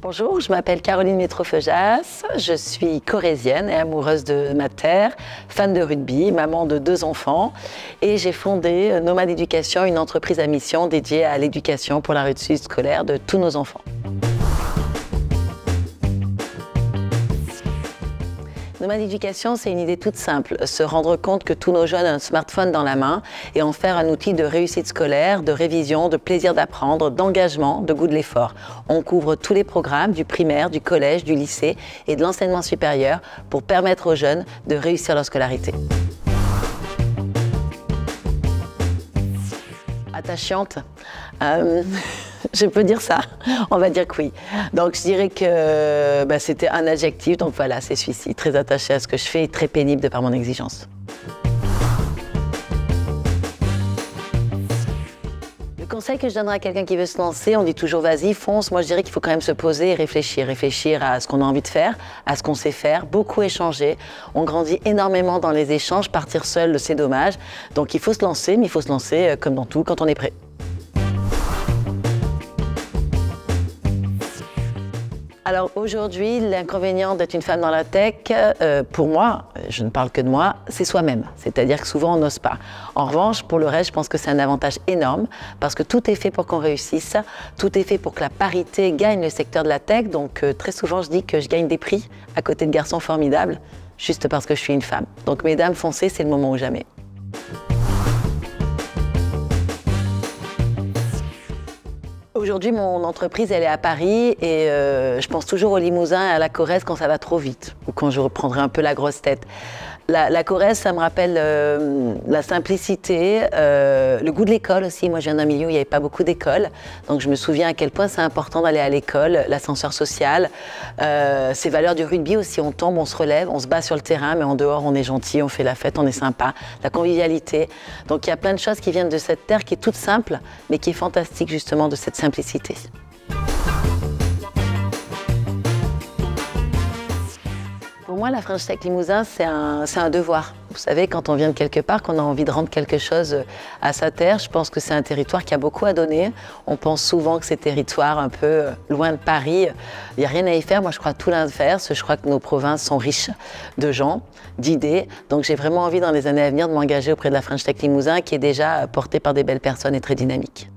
Bonjour, je m'appelle Caroline Métro-Feujas, je suis corrézienne et amoureuse de ma terre, fan de rugby, maman de 2 enfants et j'ai fondé Nomade Éducation, une entreprise à mission dédiée à l'éducation pour la réussite scolaire de tous nos enfants. Nomade Éducation, c'est une idée toute simple, se rendre compte que tous nos jeunes ont un smartphone dans la main et en faire un outil de réussite scolaire, de révision, de plaisir d'apprendre, d'engagement, de goût de l'effort. On couvre tous les programmes du primaire, du collège, du lycée et de l'enseignement supérieur pour permettre aux jeunes de réussir leur scolarité. Attachante, je peux dire ça, on va dire que oui. Donc je dirais que c'était un adjectif, donc voilà, c'est celui-ci, très attaché à ce que je fais et très pénible de par mon exigence. Le conseil que je donnerais à quelqu'un qui veut se lancer, on dit toujours vas-y, fonce. Moi je dirais qu'il faut quand même se poser et réfléchir à ce qu'on a envie de faire, à ce qu'on sait faire, beaucoup échanger. On grandit énormément dans les échanges, partir seul c'est dommage. Donc il faut se lancer, mais il faut se lancer comme dans tout, quand on est prêt. Alors aujourd'hui, l'inconvénient d'être une femme dans la tech, pour moi, je ne parle que de moi, c'est soi-même. C'est-à-dire que souvent on n'ose pas. En revanche, pour le reste, je pense que c'est un avantage énorme parce que tout est fait pour qu'on réussisse, tout est fait pour que la parité gagne le secteur de la tech. Donc très souvent, je dis que je gagne des prix à côté de garçons formidables, juste parce que je suis une femme. Donc mesdames, foncez, c'est le moment ou jamais. Aujourd'hui, mon entreprise, elle est à Paris et je pense toujours au Limousin et à la Corrèze quand ça va trop vite ou quand je reprendrai un peu la grosse tête. La Corrèze, ça me rappelle la simplicité, le goût de l'école aussi. Moi, je viens d'un milieu où il n'y avait pas beaucoup d'écoles, donc je me souviens à quel point c'est important d'aller à l'école, l'ascenseur social, ces valeurs du rugby aussi. On tombe, on se relève, on se bat sur le terrain, mais en dehors, on est gentil, on fait la fête, on est sympa, la convivialité. Donc il y a plein de choses qui viennent de cette terre qui est toute simple, mais qui est fantastique justement de cette simplicité. Pour moi, la French Tech Limousin, c'est un devoir. Vous savez, quand on vient de quelque part, qu'on a envie de rendre quelque chose à sa terre, je pense que c'est un territoire qui a beaucoup à donner. On pense souvent que c'est territoire un peu loin de Paris. Il n'y a rien à y faire. Moi, je crois tout l'inverse. Je crois que nos provinces sont riches de gens, d'idées. Donc, j'ai vraiment envie, dans les années à venir, de m'engager auprès de la French Tech Limousin, qui est déjà portée par des belles personnes et très dynamique.